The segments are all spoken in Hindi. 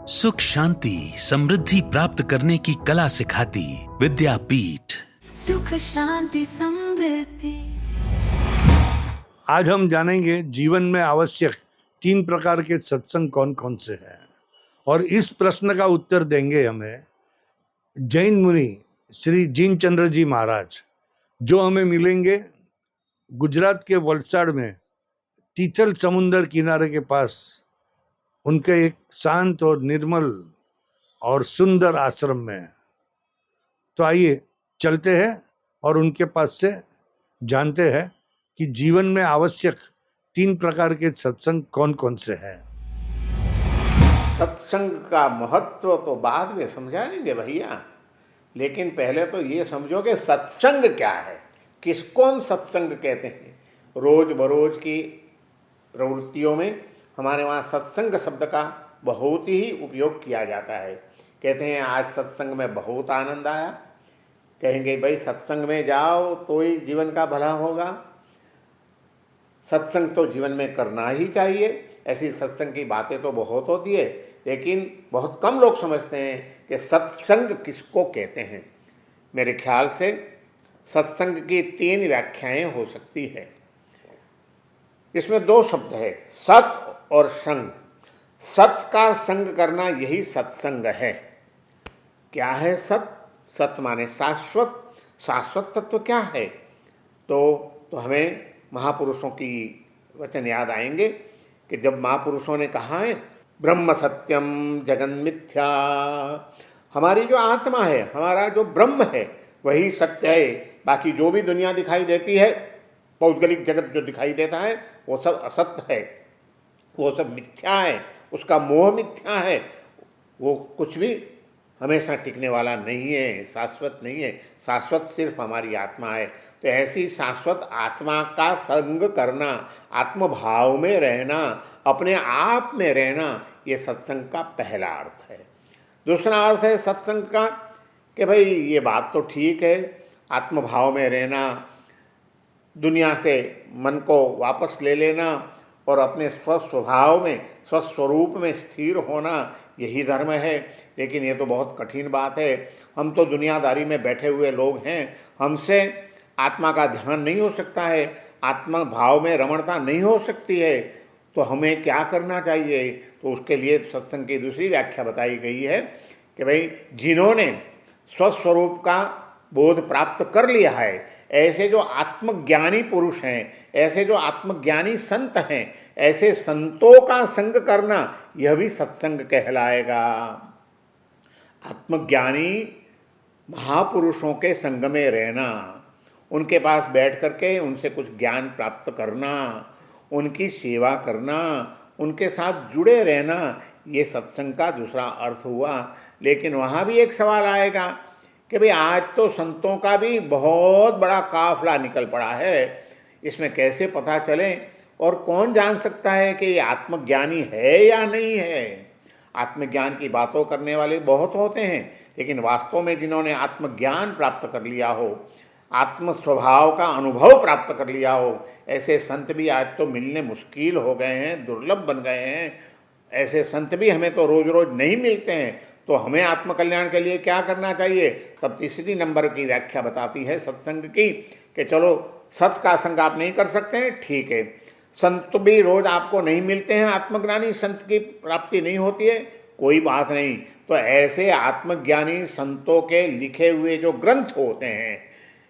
सुख शांति समृद्धि प्राप्त करने की कला सिखाती विद्यापीठ। सुख शांति समृद्धि। आज हम जानेंगे जीवन में आवश्यक 3 प्रकार के सत्संग कौन कौन से हैं, और इस प्रश्न का उत्तर देंगे हमें जैन मुनि श्री जिनचंद्र जी महाराज, जो हमें मिलेंगे गुजरात के वलसाड़ में तीथल समुंदर किनारे के पास उनके एक शांत और निर्मल और सुंदर आश्रम में। तो आइए चलते हैं और उनके पास से जानते हैं कि जीवन में आवश्यक 3 प्रकार के सत्संग कौन कौन से हैं। सत्संग का महत्व तो बाद में समझाएंगे भैया, लेकिन पहले तो ये समझो कि सत्संग क्या है, किसको हम सत्संग कहते हैं। रोज बरोज की प्रवृत्तियों में हमारे वहाँ सत्संग शब्द का बहुत ही उपयोग किया जाता है। कहते हैं आज सत्संग में बहुत आनंद आया, कहेंगे भाई सत्संग में जाओ तो ही जीवन का भला होगा, सत्संग तो जीवन में करना ही चाहिए। ऐसी सत्संग की बातें तो बहुत होती है, लेकिन बहुत कम लोग समझते हैं कि सत्संग किसको कहते हैं। मेरे ख्याल से सत्संग की 3 व्याख्याएं हो सकती है। इसमें 2 शब्द है, सत और संग। सत का संग करना यही सत्संग है। क्या है सत? सत माने शाश्वत। शाश्वत तत्व क्या है? तो हमें महापुरुषों की वचन याद आएंगे कि जब महापुरुषों ने कहा है ब्रह्म सत्यम जगन मिथ्या, हमारी जो आत्मा है, हमारा जो ब्रह्म है वही सत्य है। बाकी जो भी दुनिया दिखाई देती है, पौद्गलिक जगत जो दिखाई देता है वो सब असत्य है, वो सब मिथ्या है, उसका मोह मिथ्या है, वो कुछ भी हमेशा टिकने वाला नहीं है, शाश्वत नहीं है। शाश्वत सिर्फ हमारी आत्मा है। तो ऐसी शाश्वत आत्मा का संग करना, आत्मभाव में रहना, अपने आप में रहना, ये सत्संग का पहला अर्थ है। दूसरा अर्थ है सत्संग का कि भाई ये बात तो ठीक है, आत्मभाव में रहना, दुनिया से मन को वापस ले लेना और अपने स्वस्वभाव में, स्वस्वरूप में स्थिर होना, यही धर्म है। लेकिन ये तो बहुत कठिन बात है। हम तो दुनियादारी में बैठे हुए लोग हैं, हमसे आत्मा का ध्यान नहीं हो सकता है, आत्मा भाव में रमणता नहीं हो सकती है। तो हमें क्या करना चाहिए? तो उसके लिए सत्संग की दूसरी व्याख्या बताई गई है कि भाई जिन्होंने स्वस्वरूप का बोध प्राप्त कर लिया है, ऐसे जो आत्मज्ञानी पुरुष हैं, ऐसे जो आत्मज्ञानी संत हैं, ऐसे संतों का संग करना यह भी सत्संग कहलाएगा। आत्मज्ञानी महापुरुषों के संग में रहना, उनके पास बैठ करके उनसे कुछ ज्ञान प्राप्त करना, उनकी सेवा करना, उनके साथ जुड़े रहना, ये सत्संग का दूसरा अर्थ हुआ। लेकिन वहाँ भी एक सवाल आएगा कि भाई आज तो संतों का भी बहुत बड़ा काफिला निकल पड़ा है, इसमें कैसे पता चले और कौन जान सकता है कि ये आत्मज्ञानी है या नहीं है। आत्मज्ञान की बातों करने वाले बहुत होते हैं, लेकिन वास्तव में जिन्होंने आत्मज्ञान प्राप्त कर लिया हो, आत्म स्वभाव का अनुभव प्राप्त कर लिया हो, ऐसे संत भी आज तो मिलने मुश्किल हो गए हैं, दुर्लभ बन गए हैं। ऐसे संत भी हमें तो रोज रोज नहीं मिलते हैं। तो हमें आत्मकल्याण के लिए क्या करना चाहिए? तब तीसरी नंबर की व्याख्या बताती है सत्संग की कि चलो सत का संग आप नहीं कर सकते हैं, ठीक है, संत भी रोज आपको नहीं मिलते हैं, आत्मज्ञानी संत की प्राप्ति नहीं होती है, कोई बात नहीं। तो ऐसे आत्मज्ञानी संतों के लिखे हुए जो ग्रंथ होते हैं,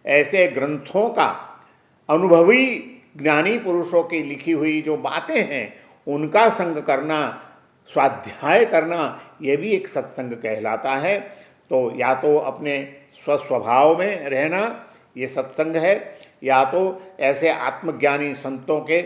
ऐसे ग्रंथों का, अनुभवी ज्ञानी पुरुषों की लिखी हुई जो बातें हैं, उनका संग करना, स्वाध्याय करना, ये भी एक सत्संग कहलाता है। तो या तो अपने स्वस्वभाव में रहना ये सत्संग है, या तो ऐसे आत्मज्ञानी संतों के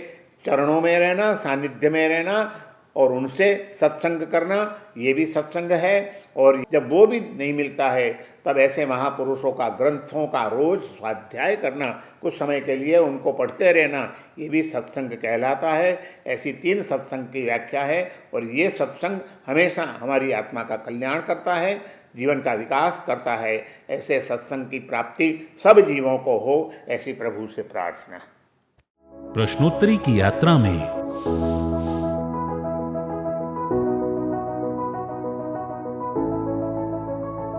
चरणों में रहना, सानिध्य में रहना और उनसे सत्संग करना, ये भी सत्संग है। और जब वो भी नहीं मिलता है, तब ऐसे महापुरुषों का ग्रंथों का रोज स्वाध्याय करना, कुछ समय के लिए उनको पढ़ते रहना, ये भी सत्संग कहलाता है। ऐसी 3 सत्संग की व्याख्या है और ये सत्संग हमेशा हमारी आत्मा का कल्याण करता है, जीवन का विकास करता है। ऐसे सत्संग की प्राप्ति सब जीवों को हो, ऐसी प्रभु से प्रार्थना। प्रश्नोत्तरी की यात्रा में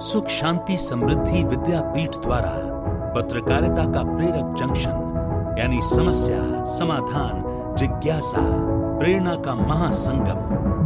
सुख शांति समृद्धि विद्यापीठ द्वारा पत्रकारिता का प्रेरक जंक्शन यानी समस्या समाधान जिज्ञासा प्रेरणा का महासंगम